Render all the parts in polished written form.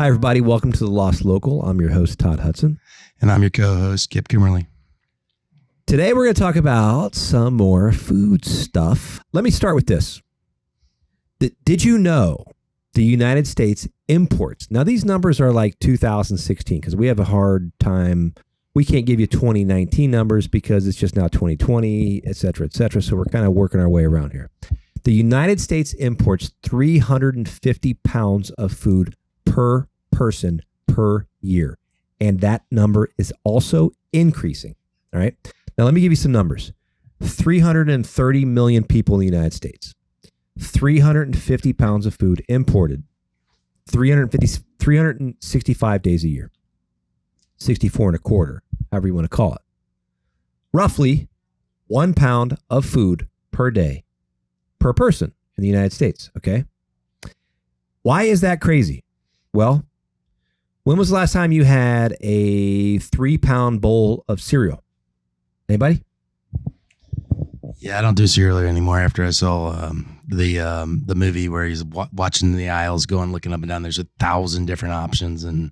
everybody. Welcome to The Lost Local. I'm your host, Todd Hudson. And I'm your co-host, Kummerle. Today, we're going to talk about some more food stuff. Let me start with this. Did you know the United States imports? Now, these numbers are like 2016 because we have a hard time. We can't give you 2019 numbers because it's just now 2020, et cetera, et cetera. So we're kind of working our way around here. The United States imports 350 pounds of food per person per year. And that number is also increasing. All right. Now, let me give you some numbers. 330 million people in the United States. 350 pounds of food imported. 365 days a year. 64 and a quarter, however you want to call it. Roughly 1 pound of food per day per person in the United States. Okay. Why is that crazy? Well, when was the last time you had a 3-pound bowl of cereal? Anybody? Yeah, I don't do cereal anymore. After I saw the movie where he's watching the aisles, going looking up and down. There's 1,000 different options, and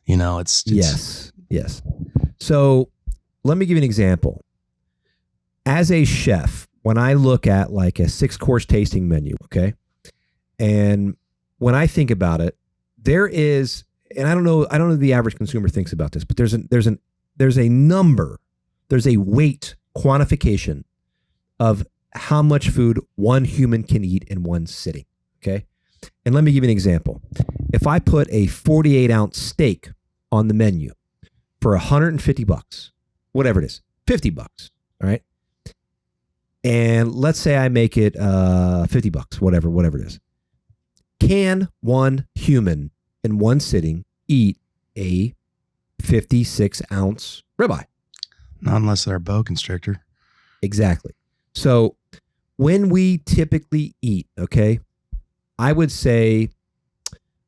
it's yes. So let me give you an example. As a chef, when I look at like a 6-course tasting menu, okay, and when I think about it, there is, and I don't know the average consumer thinks about this, but there's a number, there's a weight quantification of how much food one human can eat in one sitting. Okay. And let me give you an example. If I put a 48-ounce steak on the menu for $150, whatever it is, $50, all right. And let's say I make it $50, whatever it is. Can one human in one sitting eat a 56-ounce ribeye? Not unless they're a boa constrictor. Exactly. So when we typically eat, okay, I would say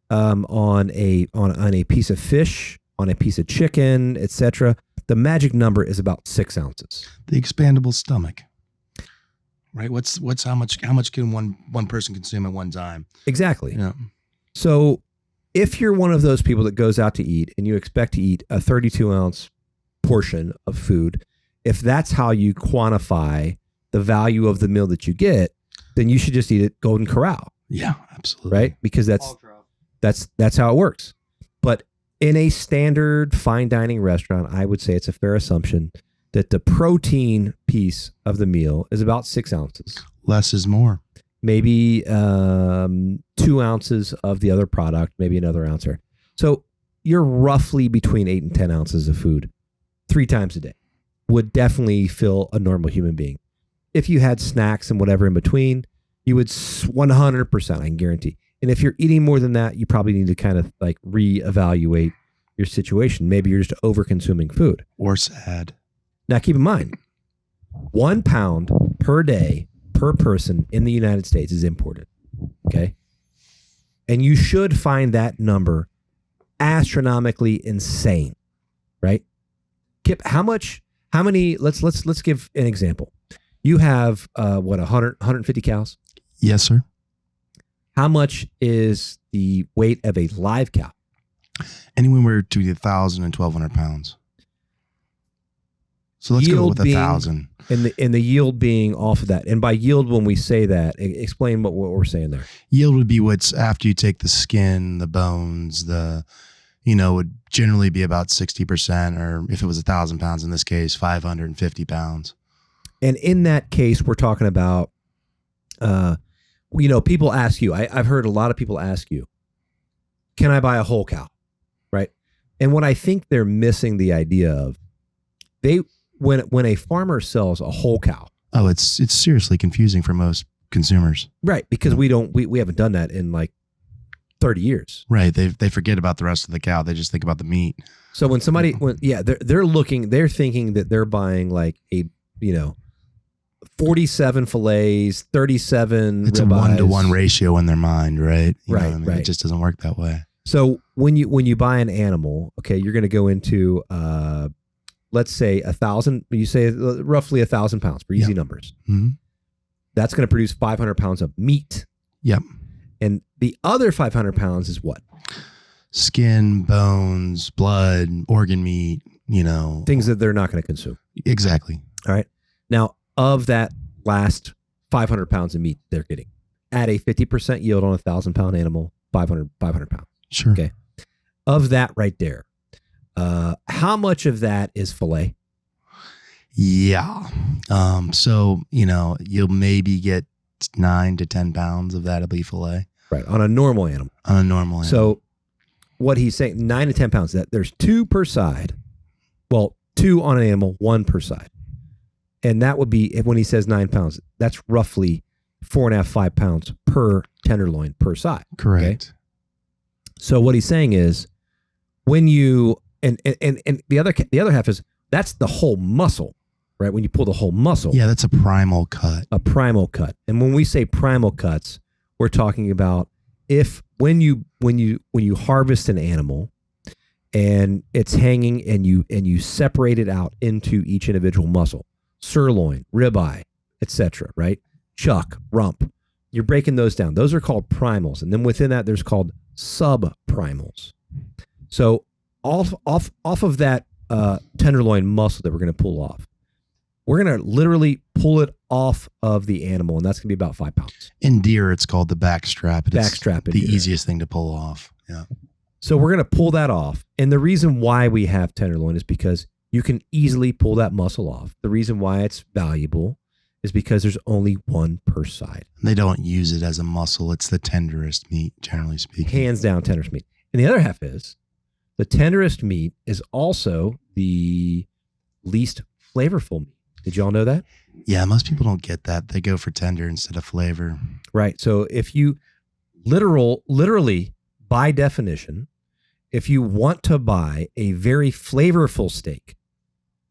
on a piece of fish, on a piece of chicken, etc., the magic number is about 6 ounces. The expandable stomach. Right? What's how much can one person consume at one time? Exactly. Yeah. So if you're one of those people that goes out to eat and you expect to eat a 32-ounce portion of food, if that's how you quantify the value of the meal that you get, then you should just eat at Golden Corral. Yeah, absolutely. Right? Because that's how it works. But in a standard fine dining restaurant, I would say it's a fair assumption that the protein piece of the meal is about 6 ounces. Less is more. Maybe 2 ounces of the other product, maybe another ounce. So you're roughly between 8 and 10 ounces of food 3 times a day. Would definitely fill a normal human being. If you had snacks and whatever in between, you would 100%, I can guarantee. And if you're eating more than that, you probably need to kind of like reevaluate your situation. Maybe you're just over-consuming food. Or sad. Now, keep in mind, 1 pound per day per person in the United States is imported. Okay. And you should find that number astronomically insane, right? Kip, how many, let's give an example. You have, 150 cows? Yes, sir. How much is the weight of a live cow? Anywhere between 1,000 and 1,200 pounds. So let's go with 1,000. And the yield being off of that. And by yield, when we say that, explain what we're saying there. Yield would be what's after you take the skin, the bones, would generally be about 60%, or if it was 1,000 pounds in this case, 550 pounds. And in that case, we're talking about, people ask you, I've heard a lot of people ask you, can I buy a whole cow? Right. And what I think they're missing the idea of, when a farmer sells a whole cow. Oh, it's seriously confusing for most consumers. Right. Because we haven't done that in like 30 years. Right. They forget about the rest of the cow. They just think about the meat. So when somebody, they're thinking that they're buying like a, 47 fillets, 37 It's ribeyes. a 1-to-1 ratio in their mind, right? Right. It just doesn't work that way. So when you buy an animal, okay, you're going to go into, let's say 1,000, you say roughly 1,000 pounds for easy numbers. Mm-hmm. That's going to produce 500 pounds of meat. Yep. And the other 500 pounds is what? Skin, bones, blood, organ meat, things that they're not going to consume. Exactly. All right. Now, of that last 500 pounds of meat they're getting, at a 50% yield on a 1,000-pound animal, 500 pounds. Sure. Okay. Of that right there, how much of that is filet? Yeah. So, you'll maybe get 9 to 10 pounds of that'll be filet. Right. On a normal animal. So what he's saying, 9 to 10 pounds, that there's 2 per side. Well, 2 on an animal, 1 per side. And that would be, when he says 9 pounds, that's roughly 4.5, 5 pounds per tenderloin per side. Correct. Okay? So what he's saying is, when you, and the other half is, that's the whole muscle, right? When you pull the whole muscle. Yeah, that's a primal cut. A primal cut. And when we say primal cuts, we're talking about when you harvest an animal and it's hanging and you separate it out into each individual muscle, sirloin, ribeye, etc., right? Chuck, rump. You're breaking those down. Those are called primals. And then within that, there's called subprimals. So off of that tenderloin muscle that we're going to pull off, we're going to literally pull it off of the animal, and that's going to be about 5 pounds. In deer, it's called the backstrap. Backstrap. It's the easiest thing to pull off. Yeah. So we're going to pull that off. And the reason why we have tenderloin is because you can easily pull that muscle off. The reason why it's valuable is because there's only 1 per side. They don't use it as a muscle. It's the tenderest meat, generally speaking. Hands down, tenderest meat. And the other half is, the tenderest meat is also the least flavorful meat. Did y'all know that? Yeah, most people don't get that. They go for tender instead of flavor. Right. So if you literally, by definition, if you want to buy a very flavorful steak,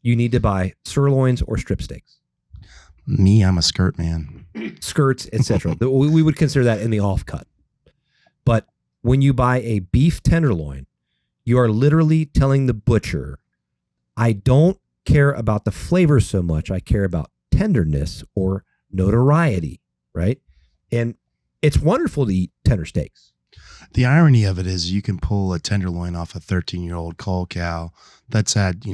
you need to buy sirloins or strip steaks. Me, I'm a skirt man. Skirts, etc. We would consider that in the off cut. But when you buy a beef tenderloin, you are literally telling the butcher, I don't care about the flavor so much. I care about tenderness or notoriety, right? And it's wonderful to eat tender steaks. The irony of it is you can pull a tenderloin off a 13-year-old cull cow that's had,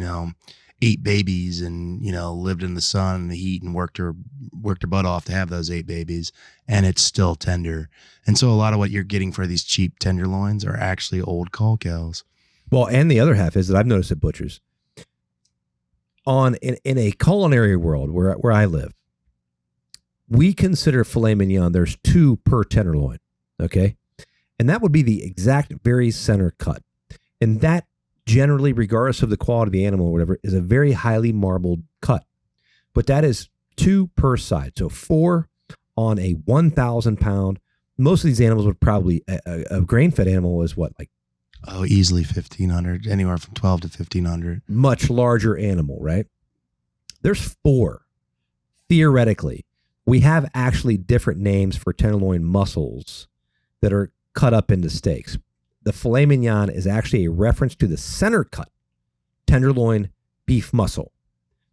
8 babies and, lived in the sun and the heat and worked her butt off to have those 8 babies, and it's still tender. And so a lot of what you're getting for these cheap tenderloins are actually old cull cows. Well, and the other half is that I've noticed at butchers, in a culinary world where I live, we consider filet mignon, there's 2 per tenderloin, okay? And that would be the exact very center cut. And that generally, regardless of the quality of the animal or whatever, is a very highly marbled cut. But that is 2 per side. So 4 on a 1,000 pound. Most of these animals would probably, a grain-fed animal is what, like? Oh, easily 1,500, anywhere from 12 to 1,500. Much larger animal, right? There's 4. Theoretically, we have actually different names for tenderloin muscles that are cut up into steaks. The filet mignon is actually a reference to the center cut tenderloin beef muscle.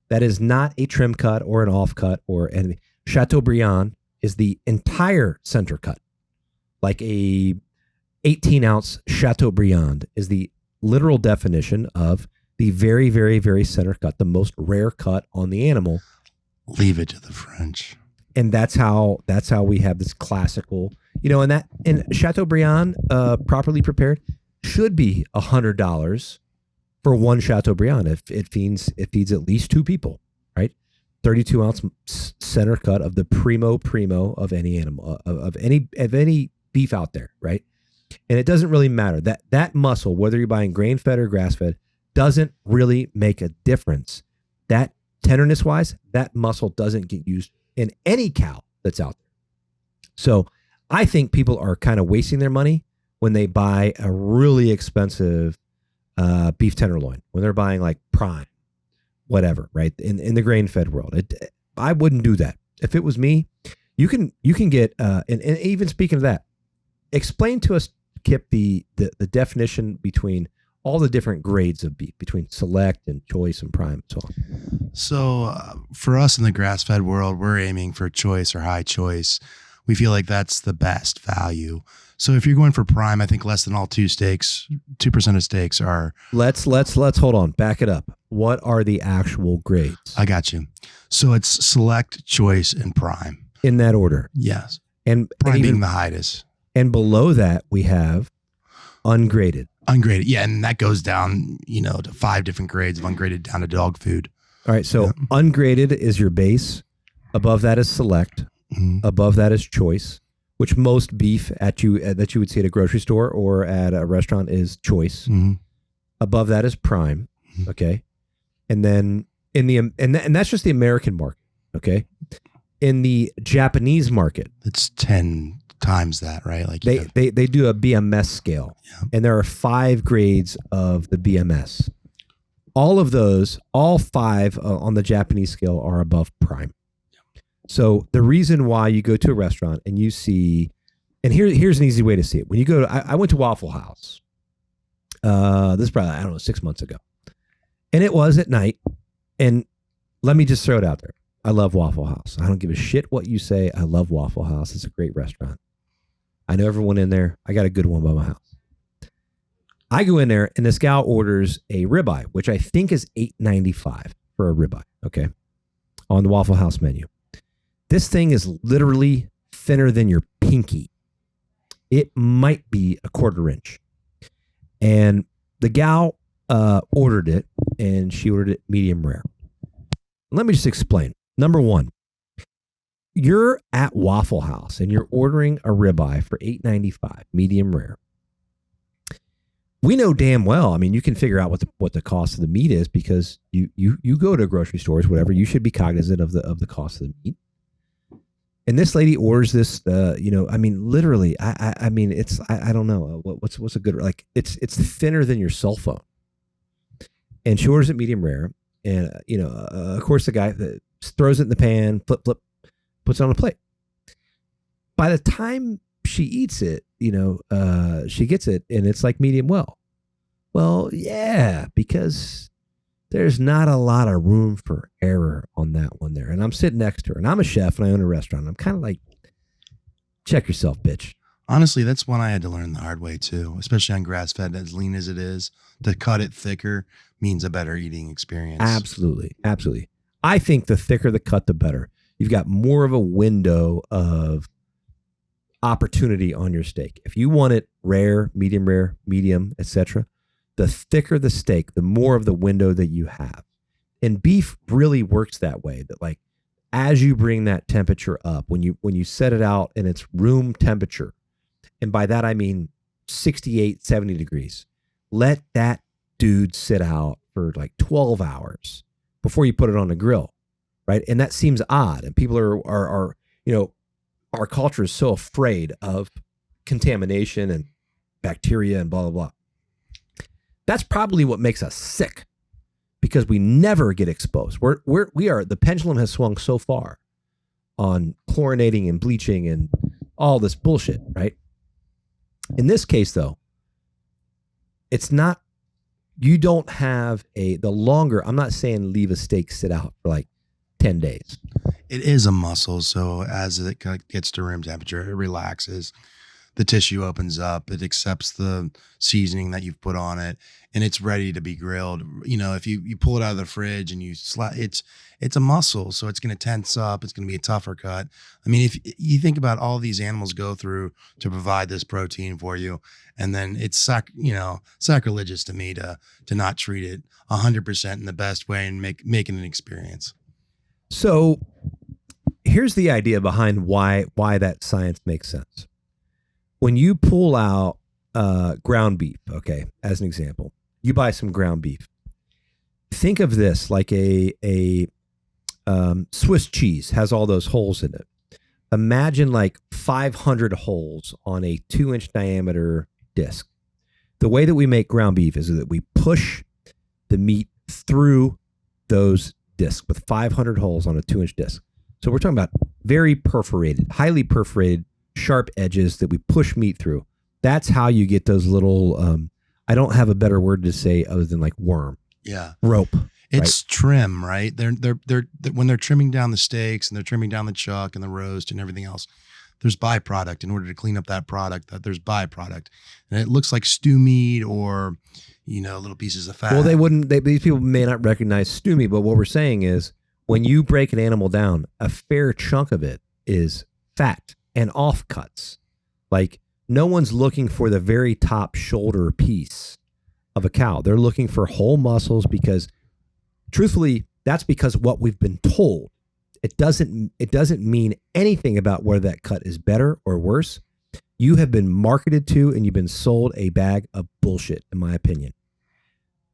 That is not a trim cut or an off cut or anything. Chateaubriand is the entire center cut. Like a 18-ounce Chateaubriand is the literal definition of the very, very, very center cut, the most rare cut on the animal. Leave it to the French. And that's how we have this classical, and Chateaubriand, properly prepared, should be $100 for 1 Chateaubriand. If it feeds at least 2 people, right? 32-ounce center cut of the primo of any animal, of any beef out there, right? And it doesn't really matter that muscle, whether you're buying grain fed or grass fed, doesn't really make a difference. That tenderness wise, that muscle doesn't get used in any cow that's out there. So I think people are kind of wasting their money when they buy a really expensive beef tenderloin, when they're buying like prime, whatever, right? In the grain fed world, I wouldn't do that. If it was me, you can get, and even speaking of that, explain to us, Kip, the definition between all the different grades of beef, between select and choice and prime and so on. So for us in the grass-fed world, we're aiming for choice or high choice. We feel like that's the best value. So if you're going for prime, I think less than all 2% of steaks are. Let's hold on. Back it up. What are the actual grades? I got you. So it's select, choice, and prime. In that order. Yes. And prime even being the highest. And below that, we have ungraded. Ungraded. Yeah. And that goes down, to 5 different grades of ungraded down to dog food. All right. So ungraded is your base. Above that is select. Mm-hmm. Above that is choice, which most beef that you would see at a grocery store or at a restaurant is choice. Mm-hmm. Above that is prime. Okay. And then and that's just the American market. Okay. In the Japanese market, it's 10 times that, right? Like they do a BMS scale, and there are 5 grades of the BMS. All 5 on the Japanese scale are above prime. So the reason why you go to a restaurant and you see, and here's an easy way to see it. When you go to, I went to Waffle House. This is probably, 6 months ago, and it was at night. And let me just throw it out there. I love Waffle House. I don't give a shit what you say. I love Waffle House. It's a great restaurant. I know everyone in there. I got a good one by my house. I go in there and this gal orders a ribeye, which I think is $8.95 for a ribeye. Okay. On the Waffle House menu. This thing is literally thinner than your pinky. It might be a 1/4 inch. And the gal ordered it, and she ordered it medium rare. Let me just explain. Number one, you're at Waffle House and you're ordering a ribeye for $8.95 medium rare. We know damn well. I mean, you can figure out what the cost of the meat is because you go to grocery stores, whatever. You should be cognizant of the cost of the meat. And this lady orders this, literally, I mean, it's, I don't know what's a good, like it's thinner than your cell phone. And she orders it medium rare. And, of course the guy throws it in the pan, flip, puts it on a plate. By the time she eats it, she gets it and it's like medium well. Well, yeah, because there's not a lot of room for error on that one there. And I'm sitting next to her, and I'm a chef and I own a restaurant. I'm kind of like, check yourself, bitch. Honestly, that's one I had to learn the hard way too, especially on grass-fed, as lean as it is. To cut it thicker means a better eating experience. Absolutely. Absolutely. I think the thicker the cut, the better. You've got more of a window of opportunity on your steak. If you want it rare, medium, etc., the thicker the steak, the more of the window that you have. And beef really works that way, that like as you bring that temperature up, when you set it out and it's room temperature, and by that I mean 68, 70 degrees, let that dude sit out for like 12 hours before you put it on the grill, right? And that seems odd. And people are our culture is so afraid of contamination and bacteria and blah, blah, blah. That's probably what makes us sick, because we never get exposed. The pendulum has swung so far on chlorinating and bleaching and all this bullshit, right? In this case, though, it's not, you don't have I'm not saying leave a steak sit out for like 10 days. It is a muscle. So as it gets to room temperature, it relaxes. The tissue opens up. It accepts the seasoning that you've put on it, and it's ready to be grilled. If you pull it out of the fridge and you it's a muscle, so it's going to tense up. It's going to be a tougher cut. I mean, if you think about all these animals go through to provide this protein for you, and then it's sacrilegious to me to not treat it 100% in the best way and make it an experience. So here's the idea behind why that science makes sense. When you pull out ground beef, okay, as an example, you buy some ground beef. Think of this like a Swiss cheese has all those holes in it. Imagine like 500 holes on a 2-inch diameter disc. The way that we make ground beef is that we push the meat through those discs with 500 holes on a 2-inch disc. So we're talking about very perforated, highly perforated, sharp edges that we push meat through. That's how you get those little, I don't have a better word to say other than like worm. Yeah. Rope. It's right? Trim, right? They're when they're trimming down the steaks and they're trimming down the chuck and the roast and everything else, there's byproduct. In order to clean up that product, that there's byproduct, and it looks like stew meat or, little pieces of fat. Well, these people may not recognize stew meat, but what we're saying is when you break an animal down, a fair chunk of it is fat and offcuts. Like, no one's looking for the very top shoulder piece of a cow. They're looking for whole muscles because, truthfully, that's because what we've been told. It doesn't mean anything about whether that cut is better or worse. You have been marketed to and you've been sold a bag of bullshit, in my opinion.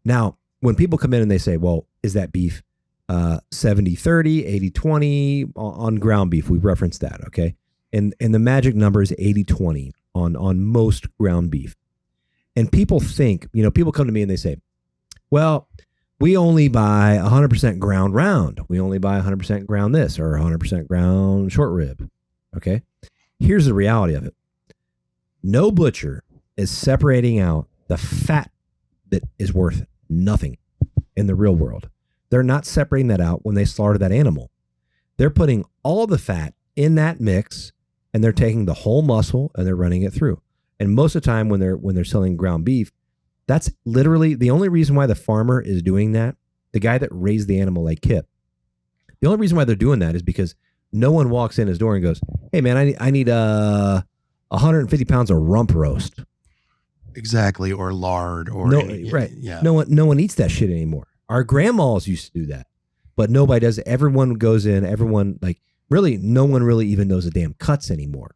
Now, when people come in and they say, well, is that beef 70-30, 80-20 on ground beef? We referenced that, okay? And the magic number is 80-20 on most ground beef. And people think, people come to me and they say, well, we only buy 100% ground round. We only buy 100% ground this or 100% ground short rib. Okay. Here's the reality of it. No butcher is separating out the fat that is worth nothing in the real world. They're not separating that out when they slaughter that animal. They're putting all the fat in that mix and they're taking the whole muscle and they're running it through. And most of the time when they're selling ground beef, that's literally the only reason why the farmer is doing that. The guy that raised the animal like Kip, the only reason why they're doing that is because no one walks in his door and goes, hey man, I need 150 pounds of rump roast. Exactly. Or lard or right. Yeah. No one eats that shit anymore. Our grandmas used to do that, but nobody does it. Everyone goes in, no one really even knows the damn cuts anymore.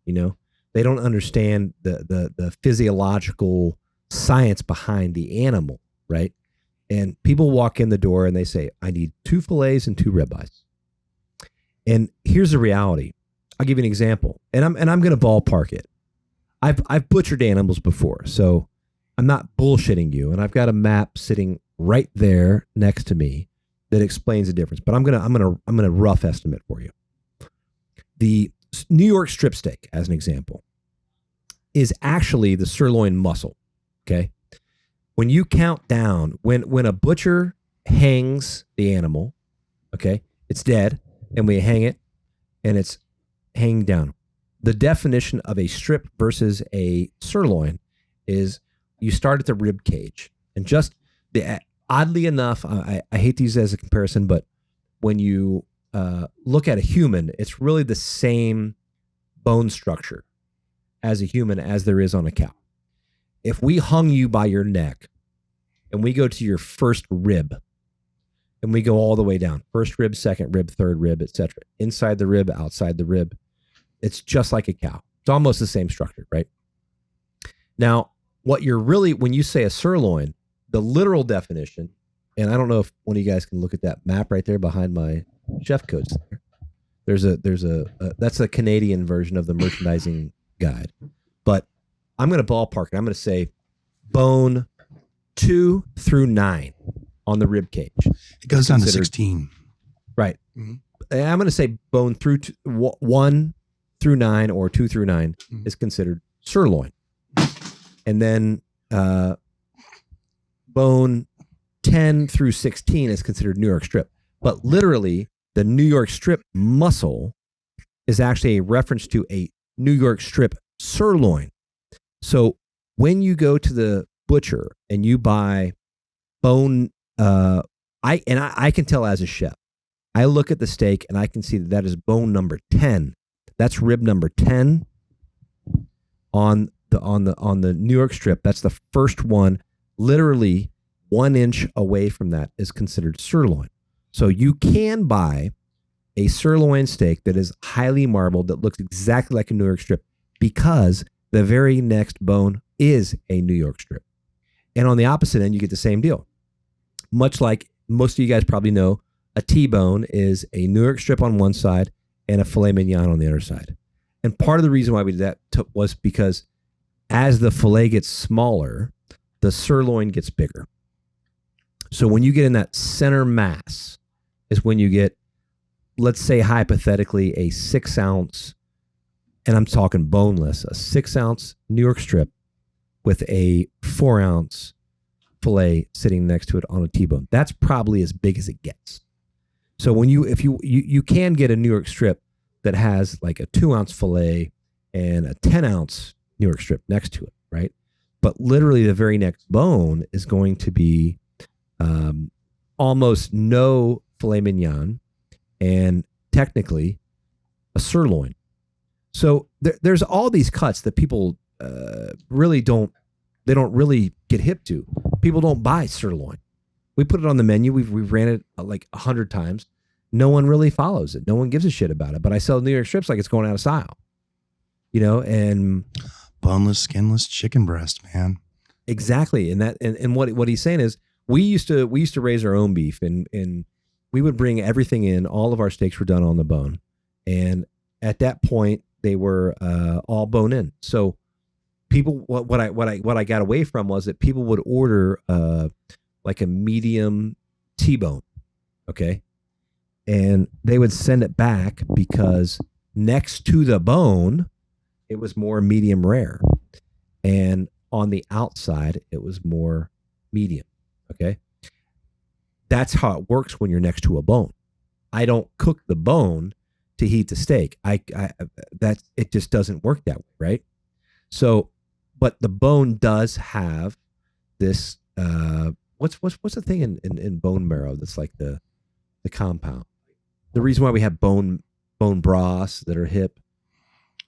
They don't understand the physiological science behind the animal, right? And people walk in the door and they say, I need 2 fillets and 2 ribeyes. And here's the reality. I'll give you an example. And I'm going to ballpark it. I've butchered animals before, so I'm not bullshitting you. And I've got a map sitting right there next to me that explains the difference. But I'm gonna rough estimate for you. The New York strip steak, as an example, is actually the sirloin muscle. Okay. When you count down, when a butcher hangs the animal, okay, it's dead, and we hang it, and it's hanging down. The definition of a strip versus a sirloin is you start at the rib cage, and oddly enough, I hate to use it as a comparison, but when you look at a human, it's really the same bone structure as a human as there is on a cow. If we hung you by your neck and we go to your first rib and we go all the way down, first rib, second rib, third rib, etc., inside the rib, outside the rib, it's just like a cow. It's almost the same structure, right? Now, when you say a sirloin, the literal definition, and I don't know if one of you guys can look at that map right there behind my chef coats there. That's a Canadian version of the merchandising guide. But I'm going to ballpark it. I'm going to say bone 2 through 9 on the rib cage. It goes down to 16. Right. Mm-hmm. I'm going to say bone 1 through 9 or 2 through 9 is considered sirloin. And then bone 10 through 16 is considered New York strip. But literally, the New York strip muscle is actually a reference to a New York strip sirloin. So when you go to the butcher and you buy bone, I can tell as a chef, I look at the steak and I can see that is bone number 10. That's rib number 10 on the New York strip. That's the first one. Literally 1 inch away from that is considered sirloin. So you can buy a sirloin steak that is highly marbled that looks exactly like a New York strip because the very next bone is a New York strip. And on the opposite end, you get the same deal. Much like most of you guys probably know, a T-bone is a New York strip on one side and a filet mignon on the other side. And part of the reason why we did that was because as the filet gets smaller, the sirloin gets bigger. So when you get in that center mass is when you get, let's say hypothetically, a 6 ounce, and I'm talking boneless, a 6 ounce New York strip with a 4 ounce filet sitting next to it on a T-bone. That's probably as big as it gets. So when you can get a New York strip that has like a 2-ounce fillet and a 10-ounce New York strip next to it, right? But literally the very next bone is going to be almost no filet mignon and technically a sirloin. So there's all these cuts that people really don't really get hip to. People don't buy sirloin. We put it on the menu. We've ran it like 100 times. No one really follows it. No one gives a shit about it. But I sell New York strips like it's going out of style, and boneless, skinless chicken breast, man. Exactly. And what he's saying is we used to raise our own beef and we would bring everything in. All of our steaks were done on the bone. And at that point they were all bone in. So people, what I got away from was that people would order like a medium T-bone. Okay. And they would send it back because next to the bone, it was more medium rare. And on the outside, it was more medium. Okay. That's how it works when you're next to a bone. I don't cook the bone to heat the steak. It just doesn't work that way. Right. So, but the bone does have this, what's the thing in bone marrow that's like the compound? The reason why we have bone broths that are hip,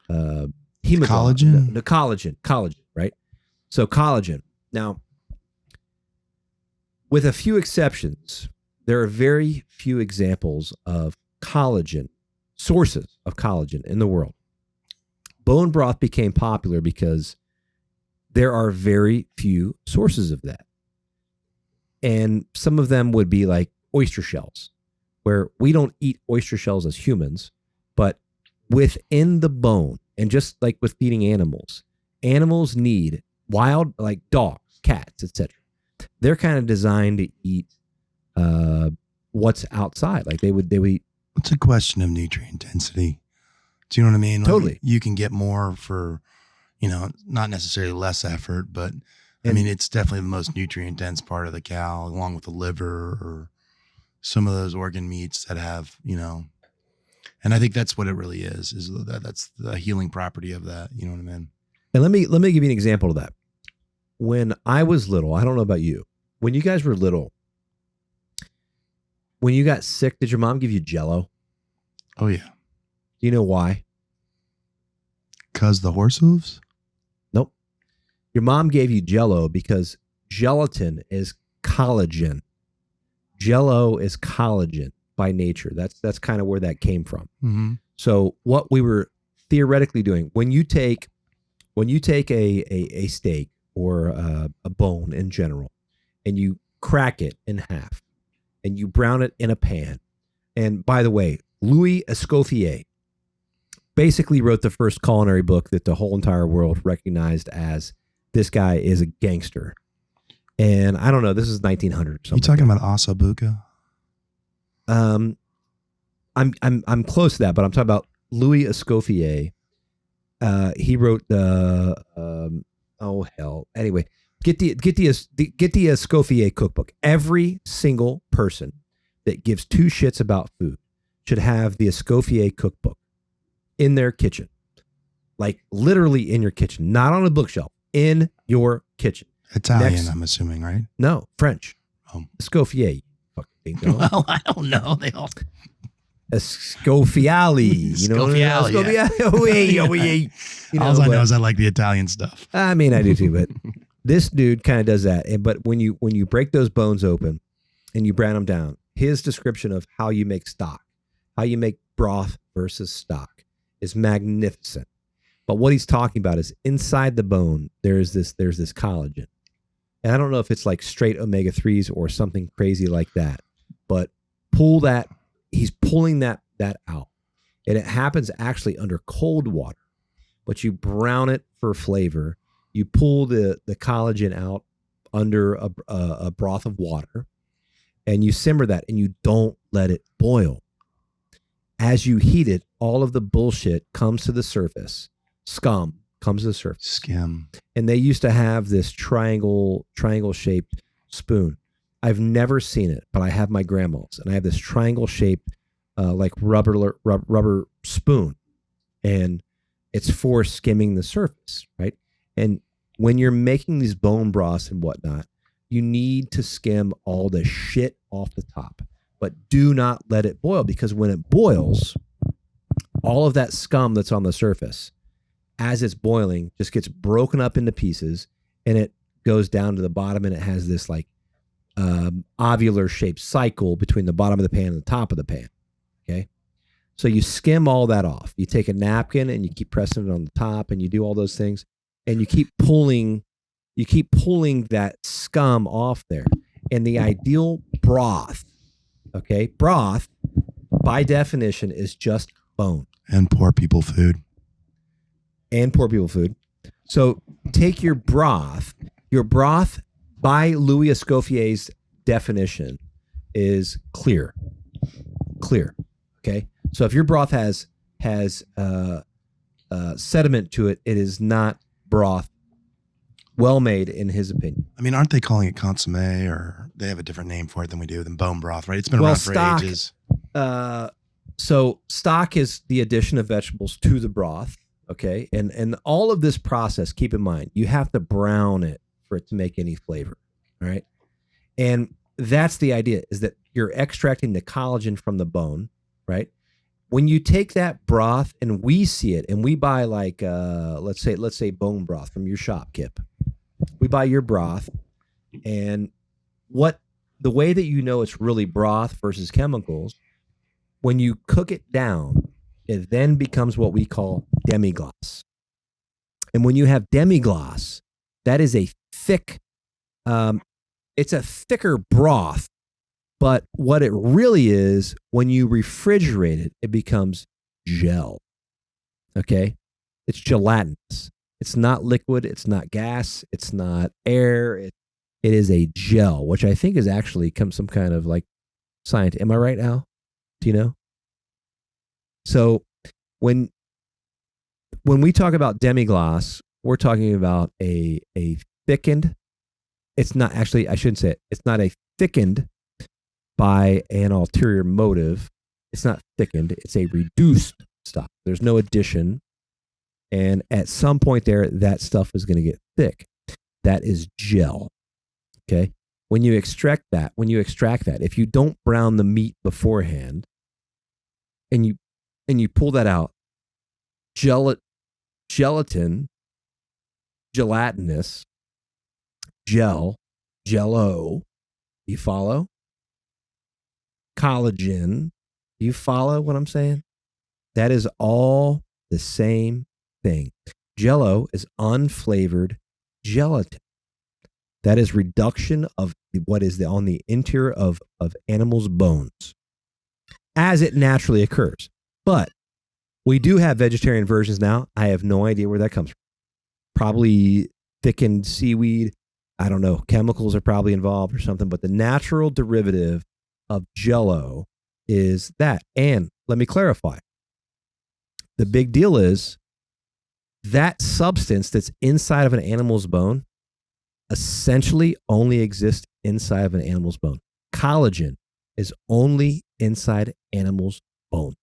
collagen, the collagen, right? So collagen. Now, with a few exceptions, there are very few examples of collagen, sources of collagen in the world. Bone broth became popular because there are very few sources of that. And some of them would be like oyster shells, where we don't eat oyster shells as humans, but within the bone, and just like with feeding animals need wild, like dogs, cats, etc. They're kind of designed to eat what's outside. Like they would eat. It's a question of nutrient density. Do you know what I mean? Totally. Like you can get more for, not necessarily less effort, but I mean, it's definitely the most nutrient dense part of the cow, along with the liver or some of those organ meats that have, and I think that's what it really is that's the healing property of that. You know what I mean? And let me give you an example of that. When I was little, I don't know about you, when you guys were little, when you got sick, did your mom give you Jell-O? Oh yeah. Do you know why? 'Cause the horse hooves? Nope. Your mom gave you Jell-O because gelatin is collagen. Jell-O is collagen by nature. That's kind of where that came from. Mm-hmm. So what we were theoretically doing, when you take a steak or a bone in general, and you crack it in half, and you brown it in a pan. And by the way, Louis Escoffier basically wrote the first culinary book that the whole entire world recognized as, this guy is a gangster. And I don't know, this is 1900 or something. You talking about Asa Buka? I'm close to that, but I'm talking about Louis Escoffier. He wrote the oh hell. Anyway, get the Escoffier cookbook. Every single person that gives two shits about food should have the Escoffier cookbook in their kitchen. Like literally in your kitchen, not on a bookshelf, in your kitchen. Italian, I'm assuming, right? No, French. Oh. Escoffier. Well, I don't know. They all Escoffiali. All I know is I like the Italian stuff. I mean, I do too, but this dude kind of does that. But when you break those bones open and you brown them down, his description of how you make stock, how you make broth versus stock is magnificent. But what he's talking about is inside the bone, there's this collagen. And I don't know if it's like straight omega-3s or something crazy like that, but he's pulling that out. And it happens actually under cold water, but you brown it for flavor. You pull the collagen out under a broth of water, and you simmer that, and you don't let it boil. As you heat it, all of the bullshit comes to the surface. Scum comes to the surface. Skim. And they used to have this triangle shaped spoon. I've never seen it, but I have my grandma's, and I have this triangle shaped like rubber spoon, and it's for skimming the surface, right? And when you're making these bone broths and whatnot, you need to skim all the shit off the top, but do not let it boil, because when it boils, all of that scum that's on the surface, as it's boiling, just gets broken up into pieces, and it goes down to the bottom, and it has this like ovular shaped cycle between the bottom of the pan and the top of the pan. Okay. So you skim all that off. You take a napkin and you keep pressing it on the top, and you do all those things, and you keep pulling that scum off there. And the ideal broth, okay, broth by definition is just bone. And poor people food. So take your broth by Louis Escoffier's definition is clear. Okay. So if your broth has sediment to it, it is not broth. Well made, in his opinion. I mean, aren't they calling it consomme, or they have a different name for it than we do, than bone broth, right? It's been around for ages. So stock is the addition of vegetables to the broth. Okay. And all of this process, keep in mind, you have to brown it for it to make any flavor. All right. And that's the idea, is that you're extracting the collagen from the bone, right? When you take that broth, and we see it, and we buy like, let's say bone broth from your shop, Kip. We buy your broth, and the way that you know it's really broth versus chemicals, when you cook it down, it then becomes what we call demi-glace. And when you have demi-glace, that is a thick, it's a thicker broth. But what it really is, when you refrigerate it, it becomes gel. Okay? It's gelatinous. It's not liquid. It's not gas. It's not air. It is a gel, which I think is actually some kind of like science. Am I right, Al? Do you know? So when we talk about demi-glace, we're talking about a thickened. It's not actually, I shouldn't say it. It's not a thickened by an ulterior motive. It's not thickened. It's a reduced stuff. There's no addition. And at some point there, that stuff is going to get thick. That is gel. Okay. When you extract that, if you don't brown the meat beforehand, and you pull that out, gelatinous, jello, you follow? Collagen, you follow what I'm saying? That is all the same thing. Jello is unflavored gelatin. That is reduction of what is on the interior of animals' bones as it naturally occurs. But we do have vegetarian versions now. I have no idea where that comes from. Probably thickened seaweed. I don't know. Chemicals are probably involved or something. But the natural derivative of Jello is that. And let me clarify. The big deal is that substance that's inside of an animal's bone essentially only exists inside of an animal's bone. Collagen is only inside animals' bone.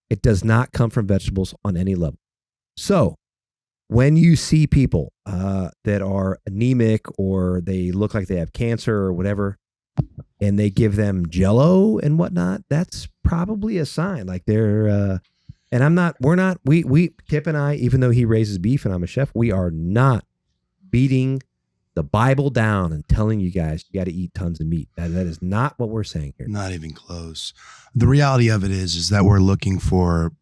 It does not come from vegetables on any level. So when you see people that are anemic, or they look like they have cancer or whatever, and they give them Jello and whatnot, that's probably a sign. Like they're, we Kip and I, even though he raises beef and I'm a chef, we are not beating the Bible down and telling you guys you got to eat tons of meat. That is not what we're saying here. Not even close. The reality of it is that we're looking for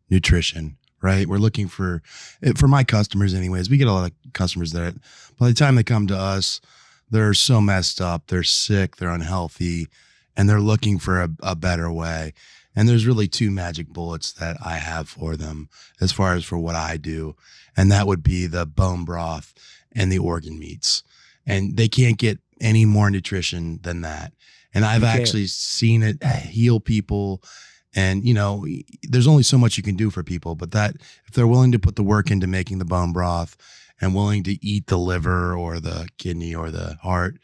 nutrition, right? We're looking for my customers anyways. We get a lot of customers that by the time they come to us, they're so messed up, they're sick, they're unhealthy, and they're looking for a better way. And there's really two magic bullets that I have for them as far as for what I do. And that would be the bone broth and the organ meats. And they can't get any more nutrition than that. And I've actually seen it heal people. And, there's only so much you can do for people, but that if they're willing to put the work into making the bone broth and willing to eat the liver or the kidney or the heart,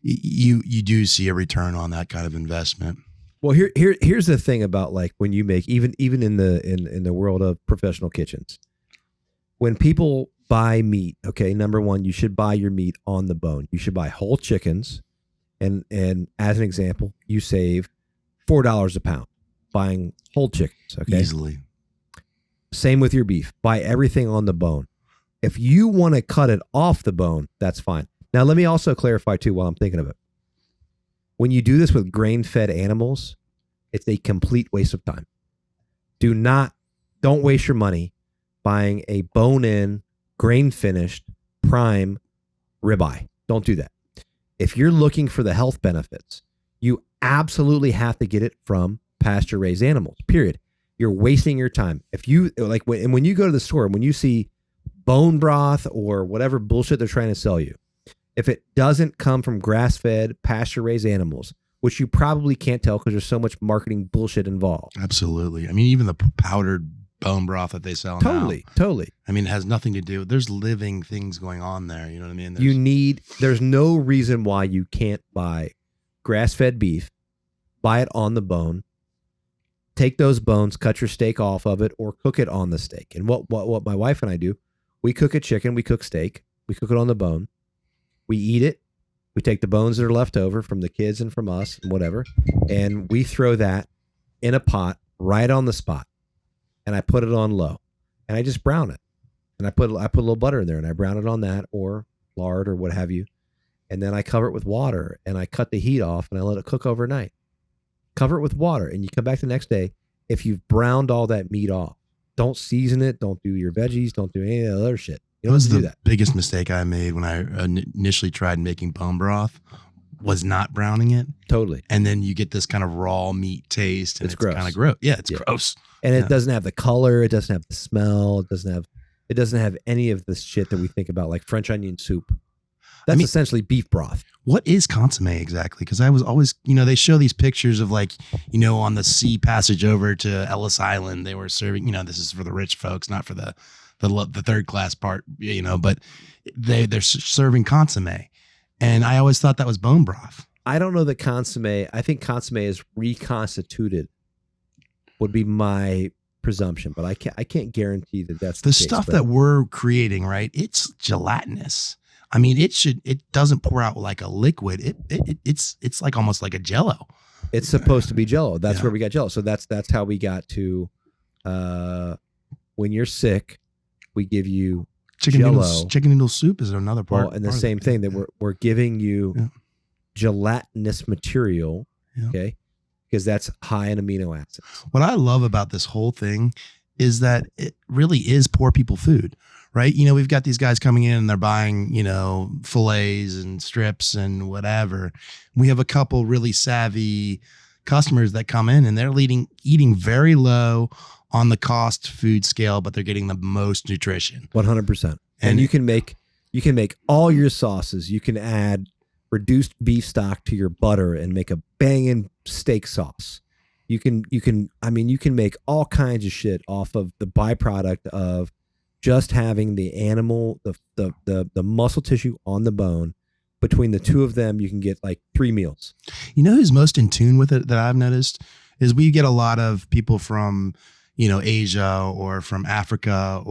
you do see a return on that kind of investment. Well, here's the thing about like when you make even in the world of professional kitchens, when people buy meat, okay, number one, you should buy your meat on the bone. You should buy whole chickens, and as an example, you save $4 a pound buying whole chickens. Okay, Easily. Same with your beef. Buy everything on the bone. If you want to cut it off the bone, that's fine. Now, let me also clarify too while I'm thinking of it. When you do this with grain-fed animals, it's a complete waste of time. Don't waste your money buying a bone-in, grain-finished, prime ribeye. Don't do that. If you're looking for the health benefits, you absolutely have to get it from pasture-raised animals, period. You're wasting your time. If you like, when you go to the store, when you see bone broth or whatever bullshit they're trying to sell you, if it doesn't come from grass-fed, pasture-raised animals, which you probably can't tell because there's so much marketing bullshit involved. Absolutely. I mean, even the powdered bone broth that they sell now. Totally. I mean, it has nothing to do. There's living things going on there. You know what I mean? There's no reason why you can't buy grass-fed beef, buy it on the bone, take those bones, cut your steak off of it, or cook it on the steak. And what my wife and I do, we cook a chicken, we cook steak, we cook it on the bone. We eat it. We take the bones that are left over from the kids and from us and whatever, and we throw that in a pot right on the spot. And I put it on low, and I just brown it. And I put a little butter in there, and I brown it on that, or lard, or what have you. And then I cover it with water, and I cut the heat off, and I let it cook overnight. Cover it with water, and you come back the next day. If you've browned all that meat off, don't season it. Don't do your veggies. Don't do any of the other shit. That was the biggest mistake I made when I initially tried making bone broth, was not browning it. Totally. And then you get this kind of raw meat taste, and it's gross. Kind of gross. Yeah, it's gross. And it doesn't have the color. It doesn't have the smell. It doesn't have any of the shit that we think about, like French onion soup. That's essentially beef broth. What is consomme exactly? Because I was always, they show these pictures of like, on the sea passage over to Ellis Island, they were serving, this is for the rich folks, not for the third class part, but they're serving consomme. And I always thought that was bone broth. I don't know that consomme, I think consomme is reconstituted would be my presumption, but I can't guarantee that that's the case, stuff that we're creating, right? It's gelatinous. I mean, it doesn't pour out like a liquid. It's like almost like a Jello. It's supposed to be Jello. That's where we got Jello. So that's how we got to, when you're sick, we give you Jello. Chicken noodle soup is another part. Well, and the same thing that we're giving you gelatinous material, okay, because that's high in amino acids. What I love about this whole thing is that it really is poor people food, right? We've got these guys coming in and they're buying, fillets and strips and whatever. We have a couple really savvy customers that come in and they're eating very low on the cost food scale, but they're getting the most nutrition. 100%. And you can make all your sauces. You can add reduced beef stock to your butter and make a banging steak sauce. You can make all kinds of shit off of the byproduct of just having the animal, the muscle tissue on the bone. Between the two of them, you can get like 3 meals. Who's most in tune with it that I've noticed is we get a lot of people from Asia or from Africa,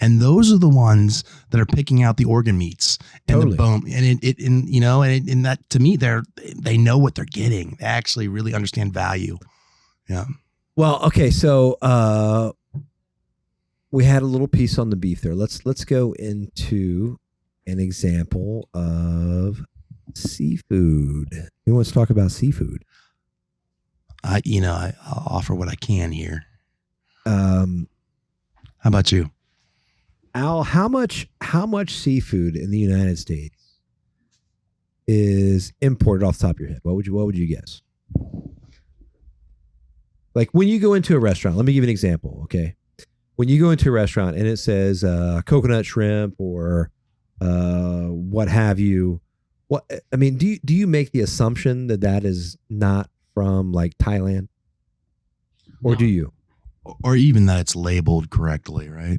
and those are the ones that are picking out the organ meats and the bone, and and that to me, they know what they're getting. They actually really understand value. Yeah. Well, okay, so we had a little piece on the beef there. Let's go into an example of seafood. Who wants to talk about seafood? I'll offer what I can here. How about you, Al? How much seafood in the United States is imported off the top of your head? What would you guess? Like when you go into a restaurant, let me give you an example. Okay, when you go into a restaurant and it says coconut shrimp or what have you, do you make the assumption that is not from like Thailand, or do you? Or even that it's labeled correctly, right?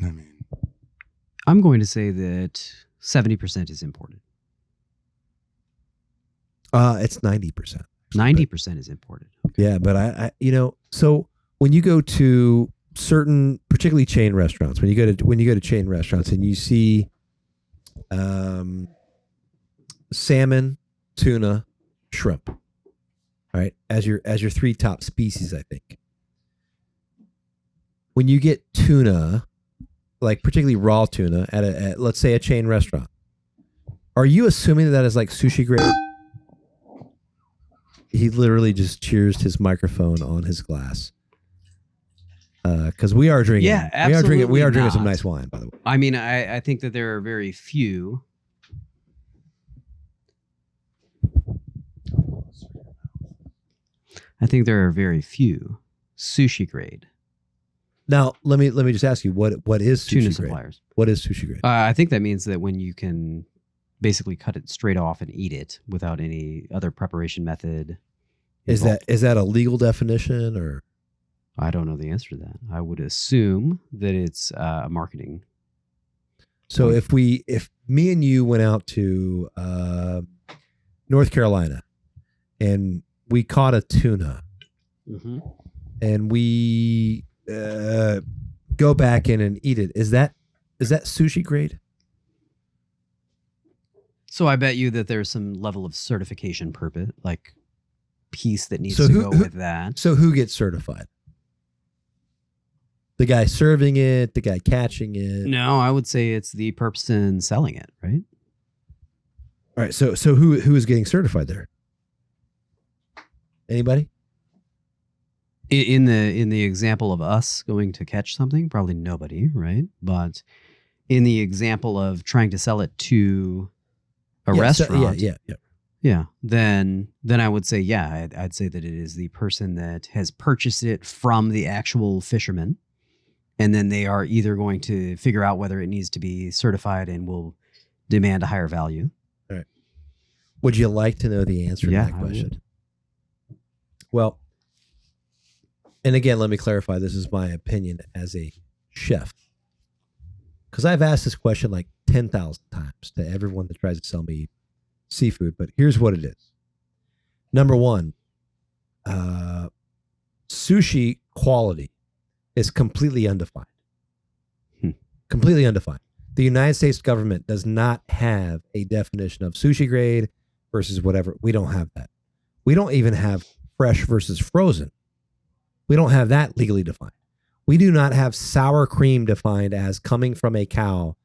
I'm going to say that 70% is imported. It's 90%. 90% is imported. Okay. Yeah, but I so when you go to certain, particularly chain restaurants, when you go to chain restaurants and you see salmon, tuna, shrimp, right, as your three top species, I think. When you get tuna, like particularly raw tuna at let's say a chain restaurant, are you assuming that is like sushi grade? He literally just cheersed his microphone on his glass. Because we are drinking. Yeah, absolutely. We are drinking some nice wine, by the way. I mean, I think that there are very few. I think there are very few sushi grade Now, let me just ask you, what is sushi tuna grade? suppliers. What is sushi grade? I think that means that when you can basically cut it straight off and eat it without any other preparation method. Is that a legal definition, or? I don't know the answer to that. I would assume that it's marketing. So if me and you went out to North Carolina and we caught a tuna, Mm-hmm. and we go back in and eat it, is that sushi grade? So I bet you that there's some level of certification piece that needs So to who- go who- with that. So who gets certified? The guy serving it, the guy catching it. No, I would say it's the person selling it, right? All right. So who is getting certified there? Anybody? In the example of us going to catch something, probably nobody, right? But in the example of trying to sell it to a restaurant, yeah. then I would say, I'd say that it is the person that has purchased it from the actual fisherman, and then they are either going to figure out whether it needs to be certified and will demand a higher value. All right. Would you like to know the answer to that I question? would. Well, and again, let me clarify. This is my opinion as a chef, because I've asked this question like 10,000 times to everyone that tries to sell me seafood. But here's what it is. Number one, sushi quality is completely undefined. Completely undefined. The United States government does not have a definition of sushi grade versus whatever. We don't have that. We don't even have fresh versus frozen. We don't have that legally defined. We do not have sour cream defined as coming from a cow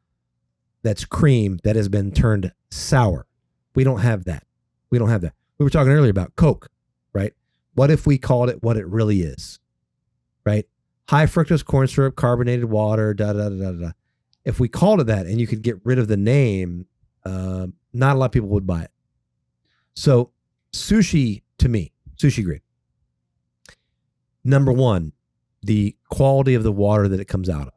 that's cream that has been turned sour. We don't have that. We don't have that. We were talking earlier about Coke, right? What if we called it what it really is, right? High fructose corn syrup, carbonated water, da-da-da-da-da. If we called it that and you could get rid of the name, not a lot of people would buy it. So sushi, to me, sushi grade. Number one, the quality of the water that it comes out of.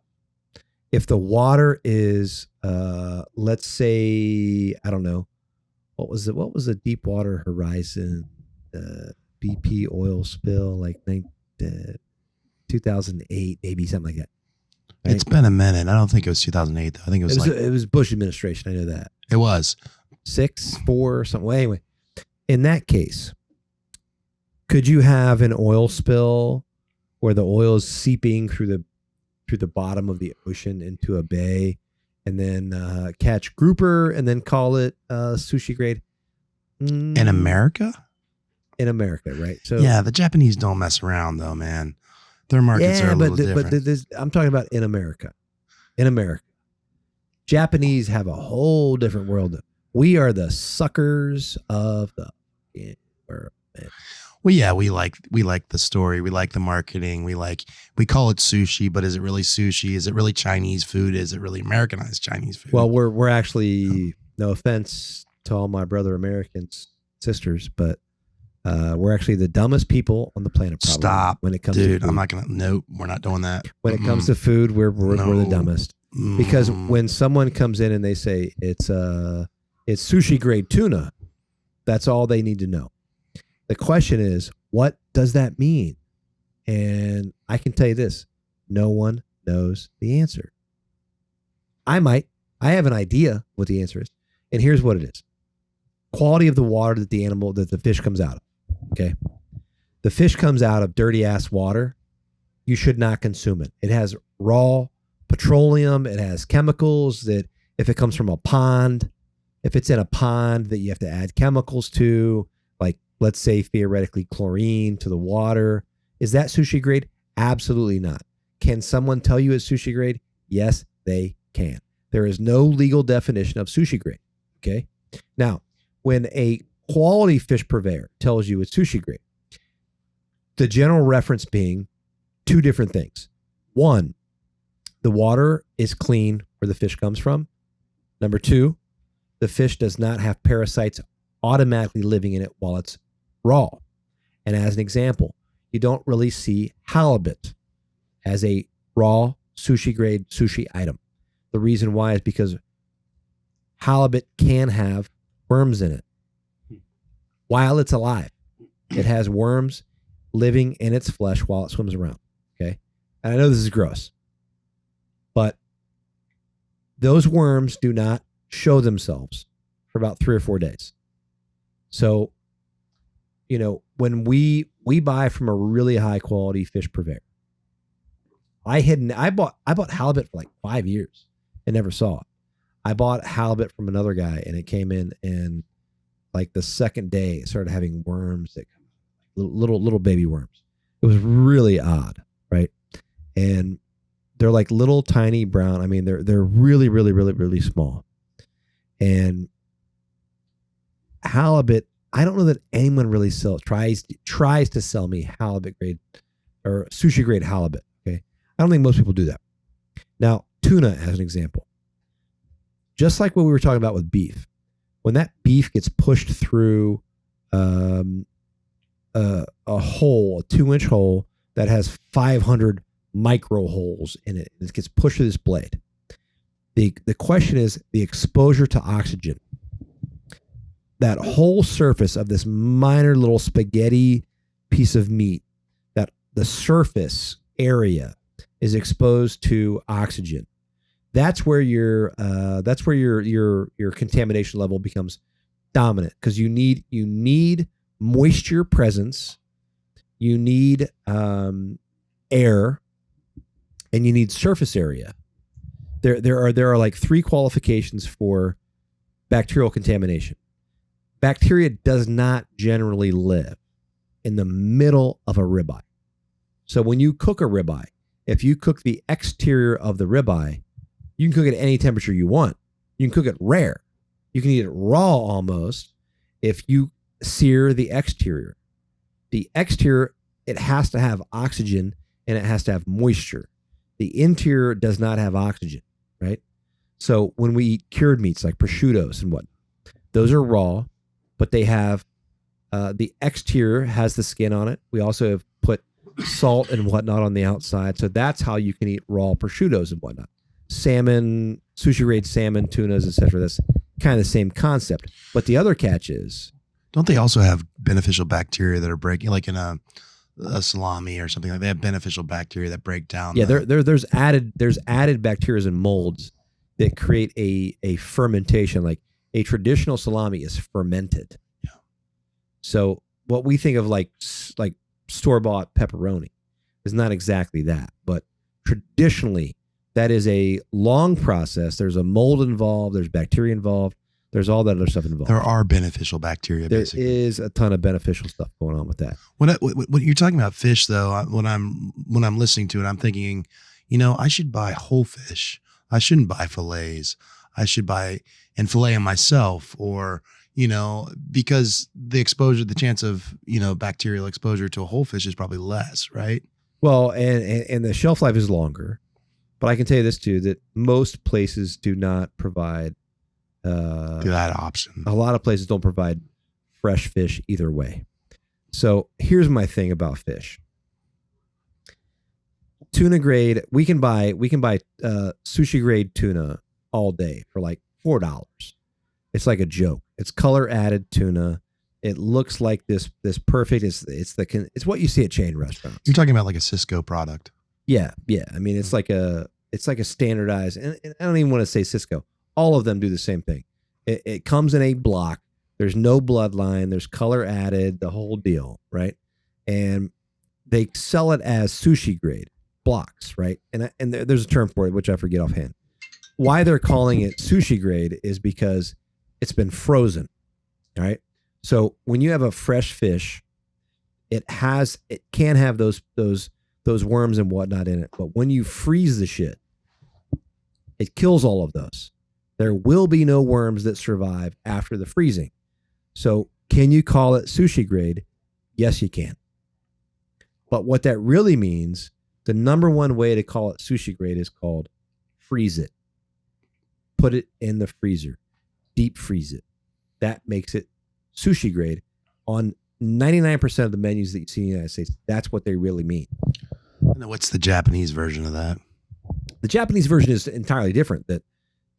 If the water is, let's say, I don't know, what was the Deepwater Horizon BP oil spill, like 2008, maybe something like that. Right? It's been a minute. I don't think it was 2008 though. I think it was it was Bush administration. I know that. it was. 6, 4, something. Well, anyway, in that case, could you have an oil spill where the oil is seeping through the bottom of the ocean into a bay, and then catch grouper and then call it sushi grade? In America? In America, right? So Yeah, the Japanese don't mess around though, man. Their markets are a little different. But I'm talking about in America. In America, Japanese have a whole different world. We are the suckers of the world. Well, yeah, we like the story. We like the marketing. We call it sushi, but is it really sushi? Is it really Chinese food? Is it really Americanized Chinese food? Well, we're actually, no offense to all my brother Americans, sisters, but we're actually the dumbest people on the planet. Probably, Stop, when it comes dude. to food. I'm not gonna. Nope, we're not doing that. When it comes to food, we're the dumbest. Because when someone comes in and they say it's sushi grade tuna, that's all they need to know. The question is, what does that mean? And I can tell you this, no one knows the answer. I have an idea what the answer is. And here's what it is. Quality of the water that the fish comes out of. Okay. The fish comes out of dirty ass water. You should not consume it. It has raw petroleum. It has chemicals that if it comes from a pond, if it's in a pond that you have to add chemicals to, like let's say theoretically chlorine to the water, is that sushi grade? Absolutely not. Can someone tell you it's sushi grade? Yes, they can. There is no legal definition of sushi grade. Okay. Now, when a quality fish purveyor tells you it's sushi grade, the general reference being two different things. One, the water is clean where the fish comes from. Number two, the fish does not have parasites automatically living in it while it's raw. And as an example, you don't really see halibut as a raw sushi grade sushi item. The reason why is because halibut can have worms in it while it's alive. It has worms living in its flesh while it swims around. Okay. And I know this is gross, but those worms do not show themselves for about 3 or 4 days. So, you know, when we buy from a really high quality fish purveyor, I bought halibut for like 5 years and never saw it. I bought halibut from another guy and it came in and like the second day it started having worms that little baby worms. It was really odd, right? And they're like little tiny brown. I mean, they're really, really, really, really small. And halibut, I don't know that anyone really tries to sell me halibut grade or sushi grade halibut. Okay. I don't think most people do that. Now, tuna as an example, just like what we were talking about with beef, when that beef gets pushed through a hole, a 2-inch hole that has 500 micro holes in it, and it gets pushed through this blade. The question is the exposure to oxygen. That whole surface of this minor little spaghetti piece of meat, that the surface area is exposed to oxygen. That's where your contamination level becomes dominant, because you need moisture presence, you need air, and you need surface area. There are like 3 qualifications for bacterial contamination. Bacteria does not generally live in the middle of a ribeye. So when you cook a ribeye, if you cook the exterior of the ribeye, you can cook it at any temperature you want. You can cook it rare. You can eat it raw almost if you sear the exterior. The exterior, it has to have oxygen and it has to have moisture. The interior does not have oxygen, right? So when we eat cured meats like prosciuttos and whatnot, those are raw, but they have the exterior has the skin on it. We also have put salt and whatnot on the outside. So that's how you can eat raw prosciuttos and whatnot. Salmon, sushi grade salmon, tunas, etc. That's kind of the same concept. But the other catch is, don't they also have beneficial bacteria that are breaking, like in a salami or something like that? They have beneficial bacteria that break down. Yeah, there's added bacteria and molds that create a fermentation. Like a traditional salami is fermented. Yeah. So what we think of like store-bought pepperoni is not exactly that, but traditionally that is a long process. There's a mold involved. There's bacteria involved. There's all that other stuff involved. There are beneficial bacteria. There basically is a ton of beneficial stuff going on with that. When you're talking about fish, though, when I'm listening to it, I'm thinking, I should buy whole fish. I shouldn't buy fillets. I should buy and fillet them myself, or because the chance of bacterial exposure to a whole fish is probably less, right? Well, and the shelf life is longer, but I can tell you this too, that most places do not provide that option. A lot of places don't provide fresh fish either way. So here's my thing about fish. Tuna grade, we can buy sushi grade tuna all day for like $4. It's like a joke. It's color added tuna. It looks like this perfect. It's what you see at chain restaurants. You're talking about like a Cisco product. Yeah. I mean, it's like a standardized, and I don't even want to say Cisco. All of them do the same thing. It comes in a block. There's no bloodline. There's color added, the whole deal, right? And they sell it as sushi grade blocks, right? And there's a term for it, which I forget offhand. Why they're calling it sushi grade is because it's been frozen, right? So when you have a fresh fish, it can have those worms and whatnot in it. But when you freeze the shit, it kills all of those. There will be no worms that survive after the freezing. So can you call it sushi grade? Yes, you can. But what that really means, the number one way to call it sushi grade is called freeze it. Put it in the freezer. Deep freeze it. That makes it sushi grade. On 99% of the menus that you see in the United States, that's what they really mean. And what's the Japanese version of that? The Japanese version is entirely different. That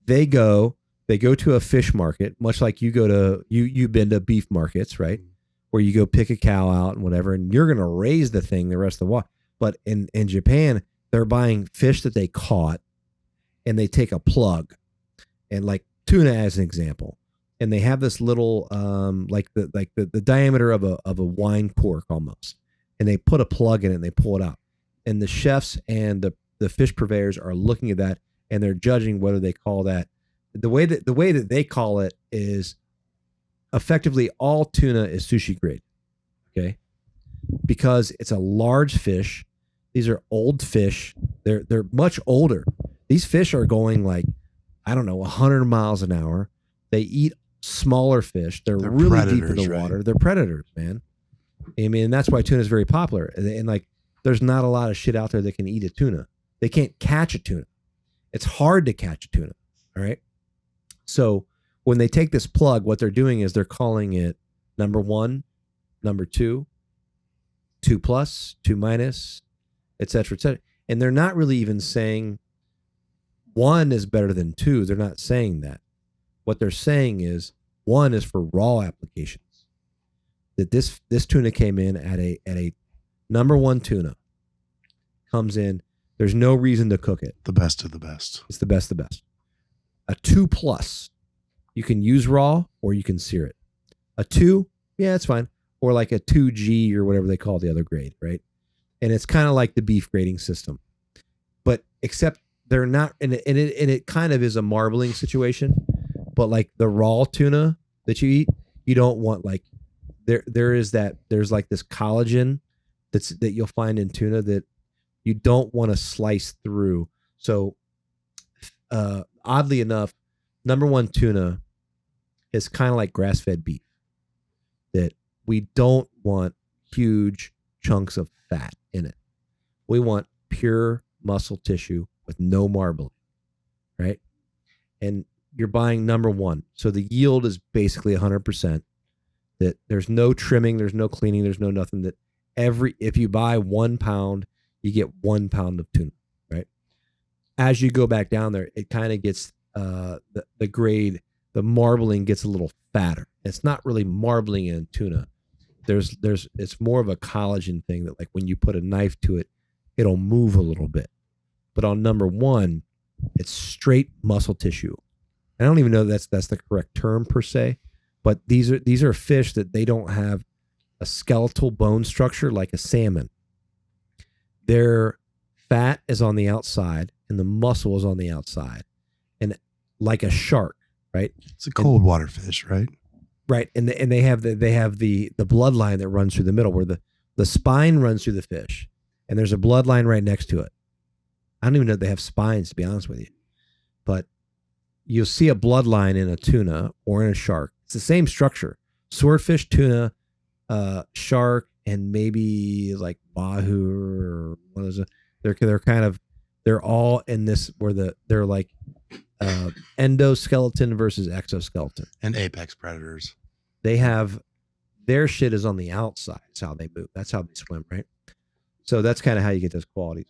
they go to a fish market, much like you've been to beef markets, right? Where you go pick a cow out and whatever, and you're going to raise the thing the rest of the while. But in Japan, they're buying fish that they caught, and they take a plug, and like tuna as an example, and they have this little like the diameter of a wine cork almost, and they put a plug in it and they pull it out, and the chefs and the fish purveyors are looking at that and they're judging whether they call that the way that they call it is effectively all tuna is sushi grade. Okay. Because it's a large fish. These are old fish. They're much older. These fish are going like, I don't know, 100 miles an hour. They eat smaller fish. They're really deep in the water. Right? They're predators, man. I mean, that's why tuna is very popular. And like, there's not a lot of shit out there that can eat a tuna. They can't catch a tuna. It's hard to catch a tuna. All right. So when they take this plug, what they're doing is they're calling it number 1, number 2, 2+, 2-, et cetera, et cetera. And they're not really even saying 1 is better than 2. They're not saying that. What they're saying is 1 is for raw applications. That this tuna came in at a number 1 tuna. Comes in. There's no reason to cook it. The best of the best. It's the best of the best. A 2+, you can use raw or you can sear it. A 2, yeah, it's fine. Or like a 2G or whatever they call the other grade, right? And it's kind of like the beef grading system. But except they're not, and it kind of is a marbling situation. But like the raw tuna that you eat, you don't want like, there's like this collagen that you'll find in tuna that you don't want to slice through. So oddly enough, number 1 tuna is kind of like grass-fed beef. That we don't want huge chunks of fat in it. We want pure muscle tissue with no marbling, right? And you're buying number 1. So the yield is basically 100%. That there's no trimming, there's no cleaning, there's no nothing. That if you buy 1 pound, you get 1 pound of tuna, right? As you go back down there, it kind of gets the grade, the marbling gets a little fatter. It's not really marbling in tuna. It's more of a collagen thing that like when you put a knife to it, it'll move a little bit. But on number 1, it's straight muscle tissue. I don't even know that's the correct term per se, but these are fish that they don't have a skeletal bone structure like a salmon. Their fat is on the outside and the muscle is on the outside, and like a shark, right? It's a cold water fish, right? Right, and they have the bloodline that runs through the middle, where the spine runs through the fish, and there's a bloodline right next to it. I don't even know if they have spines, to be honest with you, but you'll see a bloodline in a tuna or in a shark. It's the same structure: swordfish, tuna, shark, and maybe like wahoo or what is it? They're all in this where they're like endoskeleton versus exoskeleton. And apex predators. They have their shit is on the outside. That's how they move. That's how they swim, right? So that's kind of how you get those qualities.